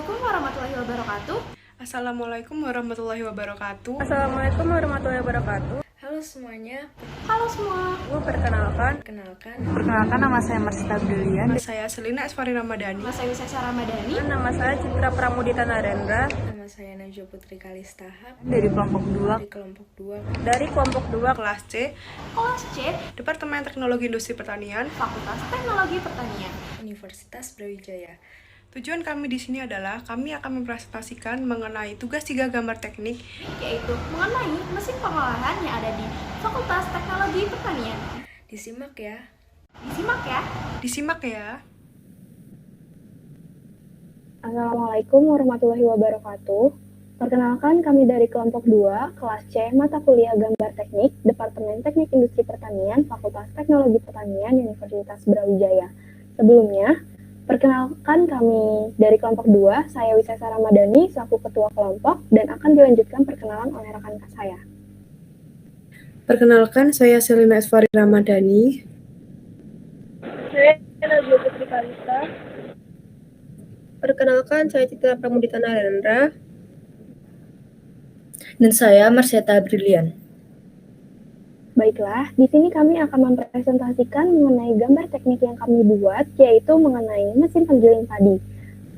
Assalamualaikum warahmatullahi wabarakatuh. Assalamualaikum warahmatullahi wabarakatuh. Assalamualaikum warahmatullahi wabarakatuh. Halo semuanya, Halo semua. Gue perkenalkan nama saya Marsita Brilian. Saya Selina Esfari Ramadhani. Nama saya Wisesa Ramadhani. nama saya Citra Pramudita Narendra nama saya Najwa Putri Kalistaha Dari kelompok 2. dari kelompok 2 dari kelompok 2 Kelas C, Kelas C, Departemen Teknologi Industri Pertanian. Fakultas Teknologi Pertanian. Universitas Brawijaya. Tujuan kami di sini adalah kami akan mempresentasikan mengenai tugas 3 gambar teknik, Yaitu mengenai mesin pengolahan yang ada di Fakultas Teknologi Pertanian. Disimak ya. Disimak ya. Disimak ya. Assalamualaikum warahmatullahi wabarakatuh. Perkenalkan kami dari kelompok 2, kelas C, mata kuliah gambar teknik, Departemen Teknik Industri Pertanian, Fakultas Teknologi Pertanian, Universitas Brawijaya. Sebelumnya, perkenalkan kami dari kelompok 2, saya Wisesa Ramadhani, selaku ketua kelompok, dan akan dilanjutkan perkenalan oleh rekan saya. Perkenalkan, saya Selina Esfari Ramadhani. Saya Najwa Putri Kalista. Perkenalkan, saya Citra Pramudita Narendra. Dan saya Marsita Brilian. Baiklah, di sini kami akan mempresentasikan mengenai gambar teknik yang kami buat, yaitu mengenai mesin penggiling padi.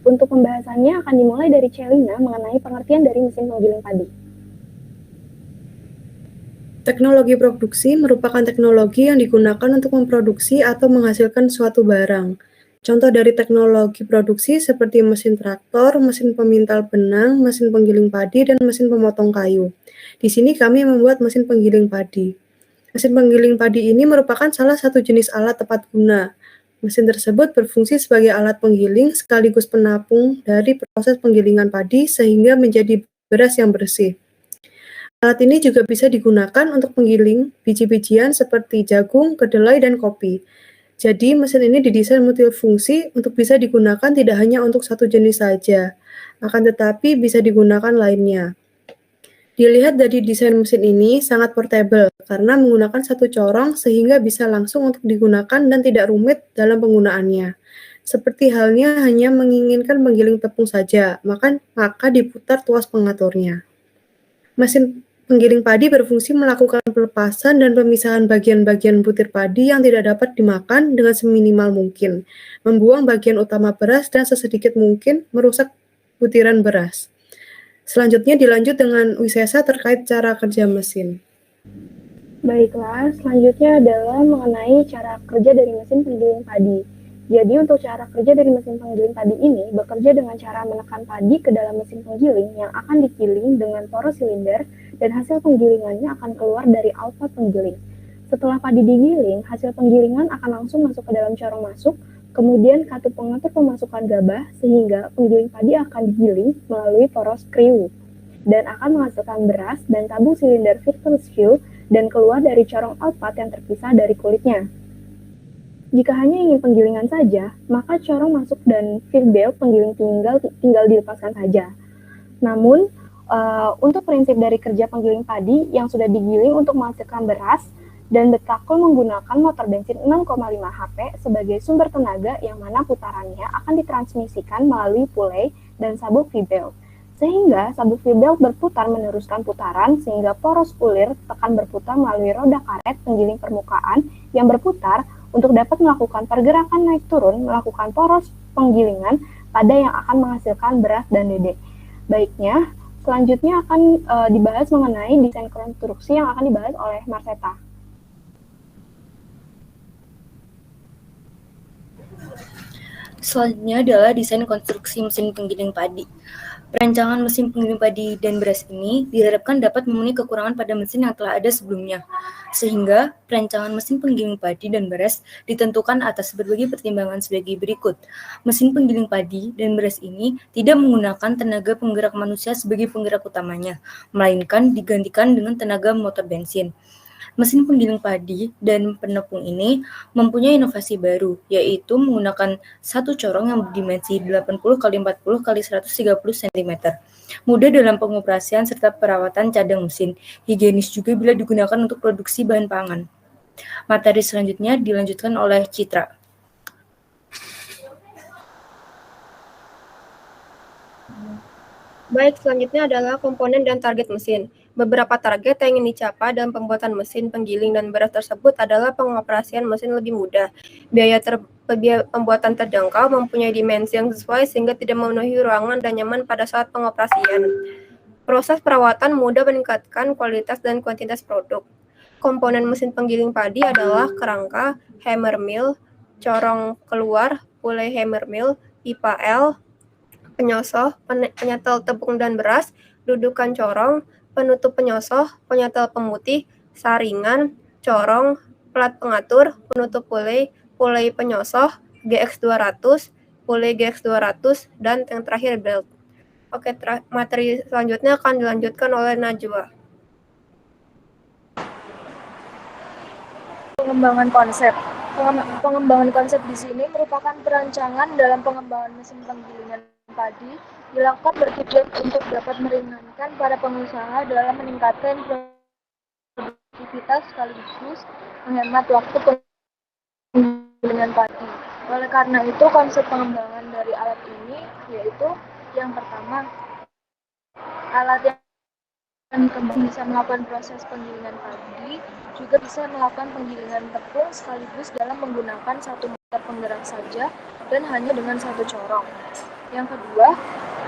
Untuk pembahasannya akan dimulai dari Celina mengenai pengertian dari mesin penggiling padi. Teknologi produksi merupakan teknologi yang digunakan untuk memproduksi atau menghasilkan suatu barang. Contoh dari teknologi produksi seperti mesin traktor, mesin pemintal benang, mesin penggiling padi, dan mesin pemotong kayu. Di sini kami membuat mesin penggiling padi. Mesin penggiling padi ini merupakan salah satu jenis alat tepat guna. Mesin tersebut berfungsi sebagai alat penggiling sekaligus penapung dari proses penggilingan padi sehingga menjadi beras yang bersih. Alat ini juga bisa digunakan untuk penggiling biji-bijian seperti jagung, kedelai, dan kopi. Jadi, mesin ini didesain multifungsi untuk bisa digunakan tidak hanya untuk satu jenis saja, akan tetapi bisa digunakan lainnya. Dilihat dari desain mesin ini sangat portable karena menggunakan satu corong sehingga bisa langsung untuk digunakan dan tidak rumit dalam penggunaannya. Seperti halnya hanya menginginkan menggiling tepung saja, maka diputar tuas pengaturnya. Mesin penggiling padi berfungsi melakukan pelepasan dan pemisahan bagian-bagian butir padi yang tidak dapat dimakan dengan seminimal mungkin, membuang bagian utama beras dan sesedikit mungkin merusak butiran beras. Selanjutnya dilanjut dengan Wisesa terkait cara kerja mesin. Baiklah, selanjutnya adalah mengenai cara kerja dari mesin penggiling padi. Jadi untuk cara kerja dari mesin penggiling padi ini bekerja dengan cara menekan padi ke dalam mesin penggiling yang akan digiling dengan poros silinder dan hasil penggilingannya akan keluar dari output penggiling. Setelah padi digiling, hasil penggilingan akan langsung masuk ke dalam corong masuk, kemudian kartu pengatur pemasukan gabah sehingga penggiling padi akan digiling melalui poros kriu dan akan menghasilkan beras dan tabung silinder Victor's Fuel dan keluar dari corong output yang terpisah dari kulitnya. Jika hanya ingin penggilingan saja, maka corong masuk dan feed belt penggiling tinggal dilepaskan saja. Namun, untuk prinsip dari kerja penggiling padi yang sudah digiling untuk menghasilkan beras dan betakul menggunakan motor bensin 6,5 HP sebagai sumber tenaga yang mana putarannya akan ditransmisikan melalui pulei dan sabuk feed belt. Sehingga sabuk feed belt berputar meneruskan putaran sehingga poros pulir tekan berputar melalui roda karet penggiling permukaan yang berputar untuk dapat melakukan pergerakan naik turun melakukan poros penggilingan pada yang akan menghasilkan beras dan dede. Baiknya, selanjutnya akan dibahas mengenai desain konstruksi yang akan dibahas oleh Marseta. Selanjutnya adalah desain konstruksi mesin penggiling padi. Perancangan mesin penggiling padi dan beras ini diharapkan dapat memenuhi kekurangan pada mesin yang telah ada sebelumnya, sehingga perancangan mesin penggiling padi dan beras ditentukan atas berbagai pertimbangan sebagai berikut. Mesin penggiling padi dan beras ini tidak menggunakan tenaga penggerak manusia sebagai penggerak utamanya, melainkan digantikan dengan tenaga motor bensin. Mesin penggiling padi dan penepung ini mempunyai inovasi baru, yaitu menggunakan satu corong yang berdimensi 80 x 40 x 130 cm. Mudah dalam pengoperasian serta perawatan cadang mesin, higienis juga bila digunakan untuk produksi bahan pangan. Materi selanjutnya dilanjutkan oleh Citra. Baik, selanjutnya adalah komponen dan target mesin. Beberapa target yang ingin dicapai dalam pembuatan mesin penggiling dan beras tersebut adalah pengoperasian mesin lebih mudah, biaya pembuatan terjangkau, mempunyai dimensi yang sesuai sehingga tidak memenuhi ruangan dan nyaman pada saat pengoperasian. Proses perawatan mudah meningkatkan kualitas dan kuantitas produk. Komponen mesin penggiling padi adalah kerangka, hammer mill, corong keluar, pulai hammer mill, pipa L, penyosoh, penyetel tepung dan beras, dudukan corong, penutup penyosoh, penyetel pemutih, saringan, corong, plat pengatur, penutup pulai, pulai penyosoh, GX200, pulai GX200, dan yang terakhir belt. Oke, materi selanjutnya akan dilanjutkan oleh Najwa. Pengembangan konsep. Pengembangan konsep di sini merupakan perancangan dalam pengembangan mesin penggilingan padi dilakukan bertujuan untuk dapat meringankan para pengusaha dalam meningkatkan produktivitas sekaligus menghemat waktu penggilingan padi. Oleh karena itu, konsep pengembangan dari alat ini yaitu yang pertama, alat yang bisa melakukan proses penggilingan padi, juga bisa melakukan penggilingan tepung sekaligus dalam menggunakan satu motor penggerak saja dan hanya dengan satu corong. Yang kedua,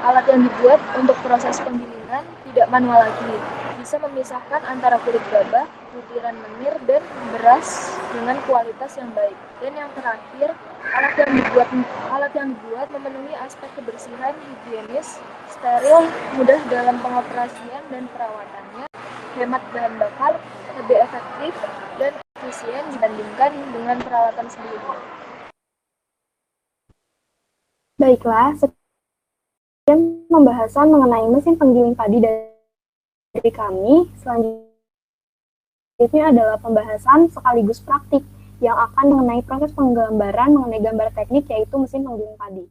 alat yang dibuat untuk proses penggilingan tidak manual lagi, bisa memisahkan antara kulit gabah, butiran menir, dan beras dengan kualitas yang baik. Dan yang terakhir, alat yang dibuat memenuhi aspek kebersihan, higienis, steril, mudah dalam pengoperasian dan perawatannya, hemat bahan bakar, lebih efektif dan efisien dibandingkan dengan peralatan sebelumnya. Baiklah, sekian pembahasan mengenai mesin penggiling padi dari kami. Selanjutnya adalah pembahasan sekaligus praktik yang akan mengenai proses penggambaran mengenai gambar teknik yaitu mesin penggiling padi.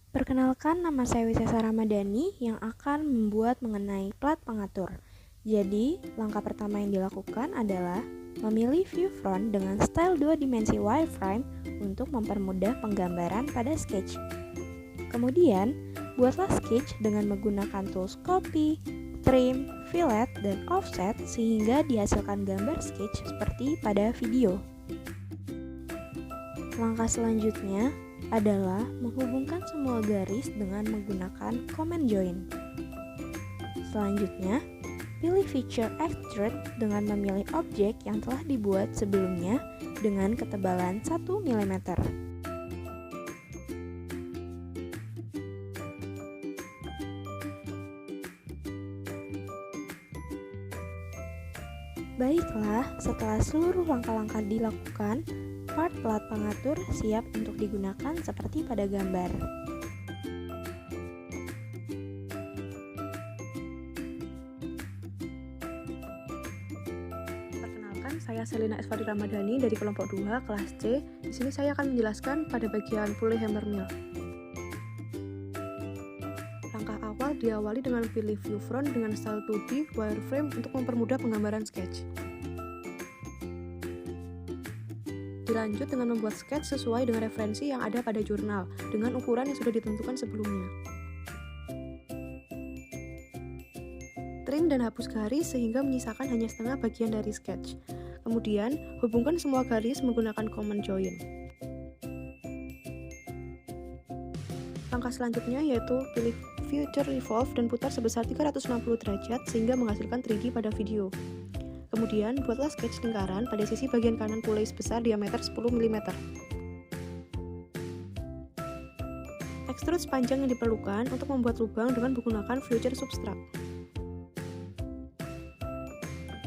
Perkenalkan, nama saya Wisesa Ramadhani yang akan membuat mengenai plat pengatur. Jadi, langkah pertama yang dilakukan adalah memilih view front dengan style 2 dimensi wireframe untuk mempermudah penggambaran pada sketch. Kemudian, buatlah sketch dengan menggunakan tools copy, trim, fillet, dan offset sehingga dihasilkan gambar sketch seperti pada video. Langkah selanjutnya adalah menghubungkan semua garis dengan menggunakan command join. Selanjutnya, pilih feature extrude dengan memilih objek yang telah dibuat sebelumnya dengan ketebalan 1 mm. Baiklah, setelah seluruh langkah-langkah dilakukan, part plat pengatur siap untuk digunakan seperti pada gambar. Perkenalkan, saya Selina Esfari Ramadhani dari kelompok 2 kelas C. Di sini saya akan menjelaskan pada bagian pulai hammer mill. Langkah awal diawali dengan pilih view front dengan style 2D wireframe untuk mempermudah penggambaran sketch. Dilanjut dengan membuat sketch sesuai dengan referensi yang ada pada jurnal dengan ukuran yang sudah ditentukan sebelumnya. Trim dan hapus garis sehingga menyisakan hanya setengah bagian dari sketch. Kemudian, hubungkan semua garis menggunakan command join. Langkah selanjutnya yaitu pilih Future Revolve dan putar sebesar 360 derajat sehingga menghasilkan 3D pada video. Kemudian, buatlah sketch lingkaran pada sisi bagian kanan pulai sebesar diameter 10 mm. Extrude sepanjang yang diperlukan untuk membuat lubang dengan menggunakan Future Subtract.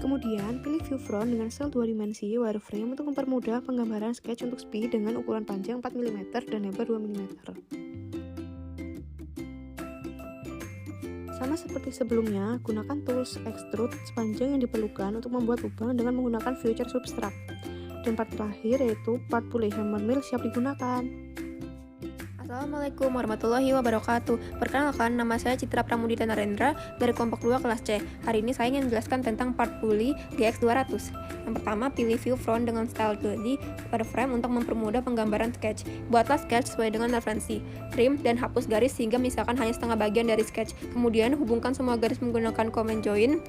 Kemudian, pilih view front dengan style 2 dimensi wireframe untuk mempermudah penggambaran sketch untuk speed dengan ukuran panjang 4 mm dan lebar 2 mm. Sama seperti sebelumnya, gunakan tools extrude sepanjang yang diperlukan untuk membuat lubang dengan menggunakan Future Subtract. Dan part terakhir yaitu part pulai hammer mill siap digunakan. Assalamualaikum warahmatullahi wabarakatuh. Perkenalkan, nama saya Citra Pramudita Narendra dari kelompok 2 kelas C. Hari ini saya ingin menjelaskan tentang part Puli GX200. Yang pertama, pilih view front dengan style 2D pada frame untuk mempermudah penggambaran sketch. Buatlah sketch sesuai dengan referensi. Trim dan hapus garis sehingga misalkan hanya setengah bagian dari sketch. Kemudian hubungkan semua garis menggunakan command join.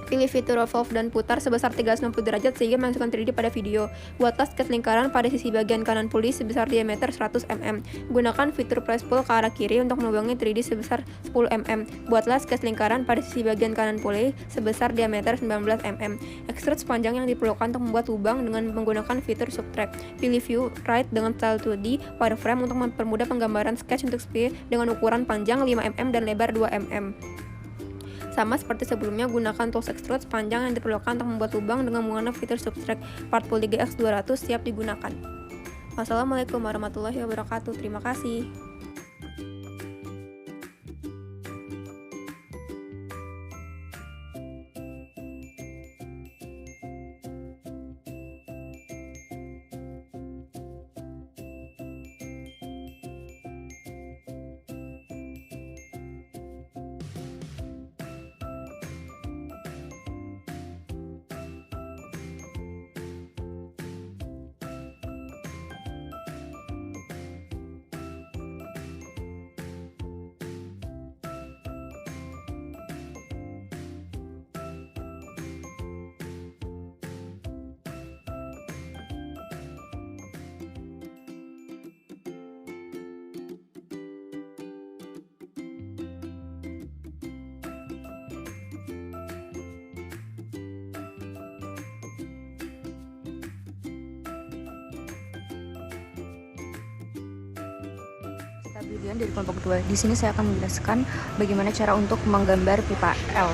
Pilih fitur revolve dan putar sebesar 360 derajat sehingga menghasilkan 3D pada video. Buatlah sketch lingkaran pada sisi bagian kanan puli sebesar diameter 100 mm. Gunakan fitur press pull ke arah kiri untuk menubangi 3D sebesar 10 mm. Buatlah sketch lingkaran pada sisi bagian kanan puli sebesar diameter 19 mm. Extrude sepanjang yang diperlukan untuk membuat lubang dengan menggunakan fitur subtract. Pilih view right dengan style 2D pada frame untuk mempermudah penggambaran sketch untuk sphere dengan ukuran panjang 5 mm dan lebar 2 mm. Sama seperti sebelumnya, gunakan tools extrude sepanjang yang diperlukan untuk membuat lubang dengan menggunakan fitur subtract. Part Puli GX200 siap digunakan. Wassalamualaikum warahmatullahi wabarakatuh. Terima kasih. Brilian dari kelompok 2. Di sini saya akan menjelaskan bagaimana cara untuk menggambar pipa L.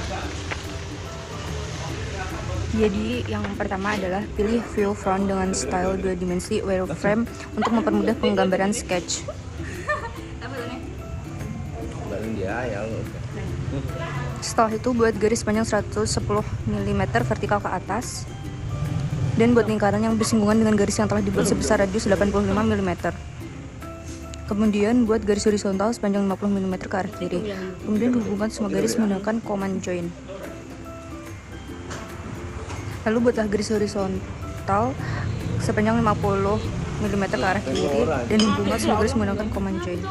Jadi yang pertama adalah pilih view front dengan style 2 dimensi wireframe untuk mempermudah penggambaran sketch. Setelah itu buat garis panjang 110 mm vertikal ke atas dan buat lingkaran yang bersinggungan dengan garis yang telah dibuat sebesar radius 85 mm. Kemudian buat garis horizontal sepanjang 50 mm ke arah kiri. Kemudian hubungkan semua garis menggunakan command join. Lalu buatlah garis horizontal sepanjang 50 mm ke arah kiri dan hubungkan semua garis menggunakan command join.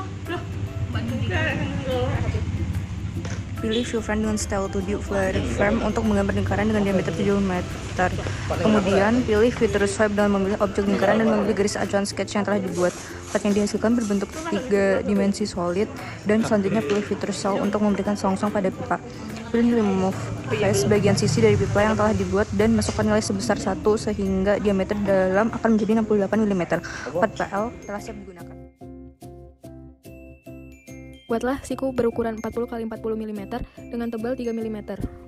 Pilih view front dengan style 2D wireframe untuk menggambar lingkaran dengan diameter 7 meter. Kemudian pilih fitur swipe dengan memilih objek lingkaran dan memilih garis acuan sketch yang telah dibuat. Part yang dihasilkan berbentuk 3 dimensi solid dan selanjutnya pilih fitur cell untuk memberikan selongsong pada pipa. Pilih remove face bagian sisi dari pipa yang telah dibuat dan masukkan nilai sebesar 1 sehingga diameter dalam akan menjadi 68 mm. Part PL telah siap digunakan. Buatlah siku berukuran 40 x 40 mm dengan tebal 3 mm.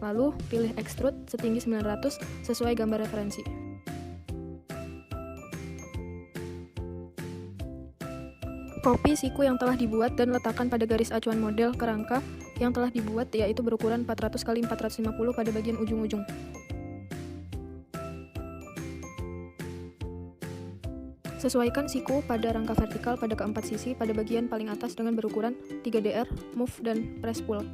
Lalu pilih extrude setinggi 900 sesuai gambar referensi. Copy siku yang telah dibuat dan letakkan pada garis acuan model kerangka yang telah dibuat, yaitu berukuran 400 x 450 pada bagian ujung-ujung. Sesuaikan siku pada rangka vertikal pada keempat sisi pada bagian paling atas dengan berukuran 3 dr, move, dan press pull.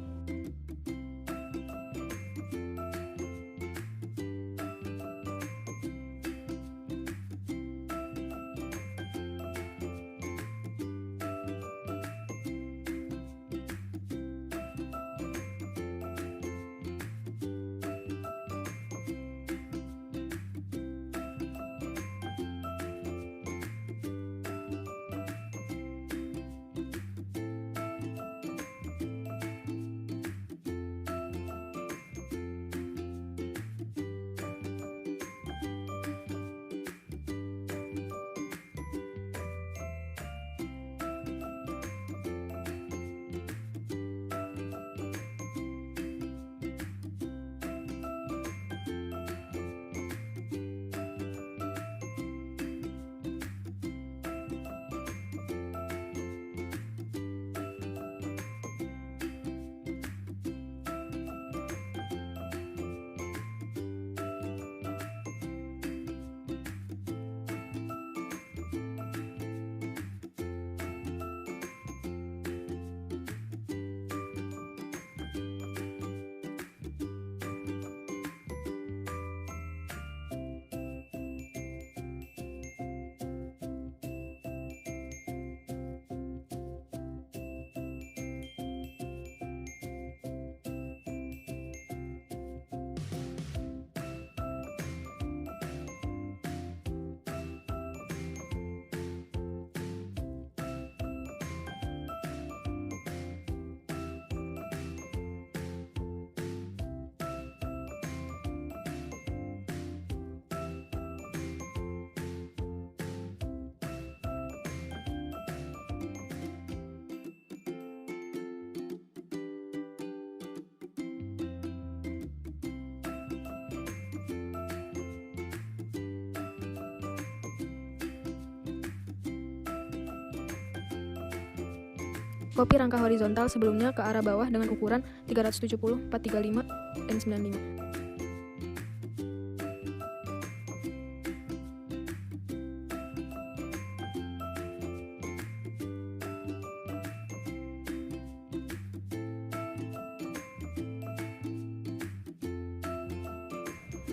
Kopi rangka horizontal sebelumnya ke arah bawah dengan ukuran 370, 435, dan 95.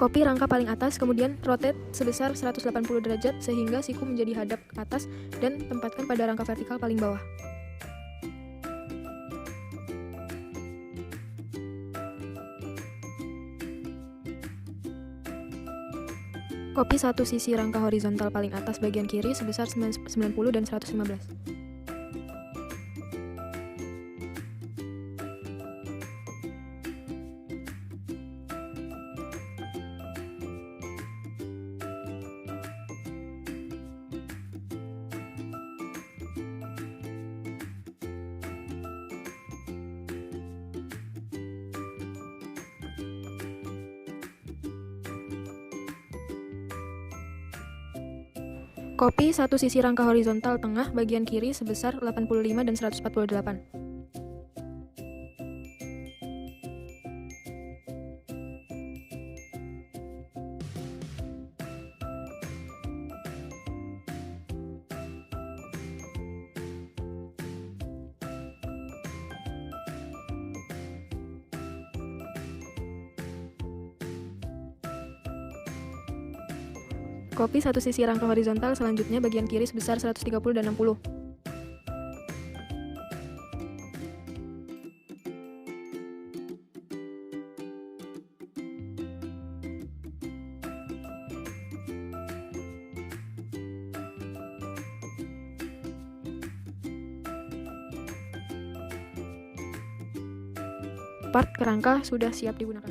Kopi rangka paling atas, kemudian rotate sebesar 180 derajat sehingga siku menjadi hadap ke atas dan tempatkan pada rangka vertikal paling bawah. Kopi satu sisi rangka horizontal paling atas bagian kiri sebesar 90 dan 115. Kopi satu sisi rangka horizontal tengah bagian kiri sebesar 85 dan 148. Kopi satu sisi rangka horizontal selanjutnya bagian kiri sebesar 130 dan 60. Part kerangka sudah siap digunakan.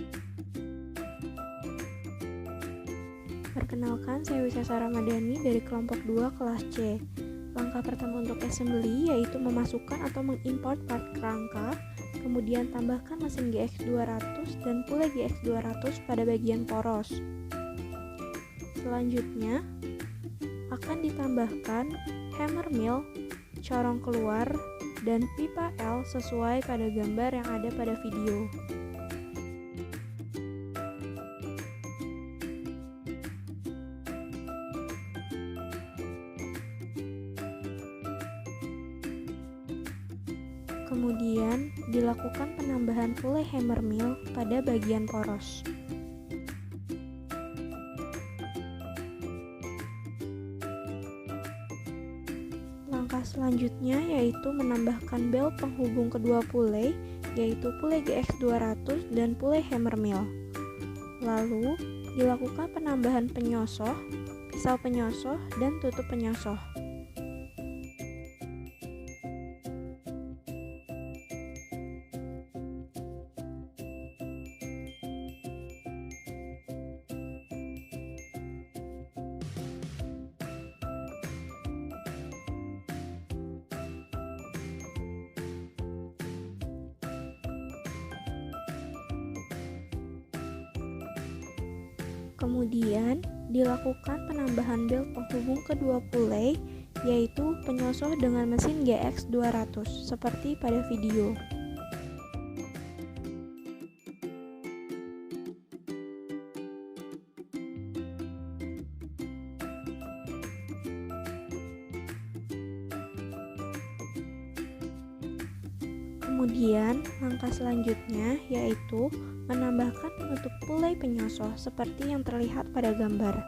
Perkenalkan, saya Wisasa Ramadhani dari kelompok 2 kelas C. Langkah pertama untuk assembly yaitu memasukkan atau mengimport part kerangka, kemudian tambahkan mesin GX200 dan pule GX200 pada bagian poros. Selanjutnya, akan ditambahkan hammer mill, corong keluar, dan pipa L sesuai pada gambar yang ada pada video. Kemudian, dilakukan penambahan pule hammer mill pada bagian poros. Langkah selanjutnya yaitu menambahkan bel penghubung kedua pule, yaitu pule GX200 dan pule hammer mill. Lalu, dilakukan penambahan penyosoh, pisau penyosoh, dan tutup penyosoh. Kemudian, dilakukan penambahan bel penghubung kedua pule, yaitu penyosoh dengan mesin GX200, seperti pada video. Kemudian, langkah selanjutnya yaitu menambahkan penutup pule penyosoh seperti yang terlihat pada gambar.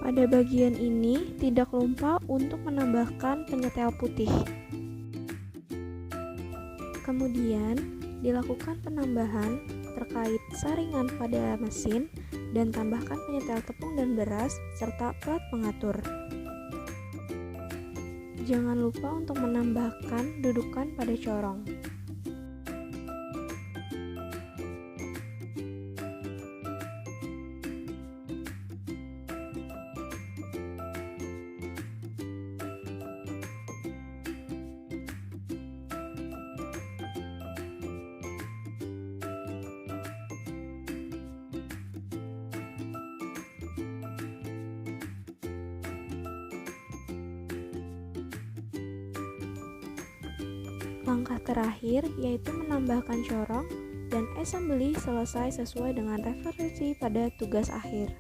Pada bagian ini, tidak lupa untuk menambahkan penyetel putih. Kemudian, dilakukan penambahan terkait saringan pada mesin dan tambahkan penyetel tepung dan beras serta plat pengatur. Jangan lupa untuk menambahkan dudukan pada corong. Langkah terakhir yaitu menambahkan corong dan assembly selesai sesuai dengan referensi pada tugas akhir.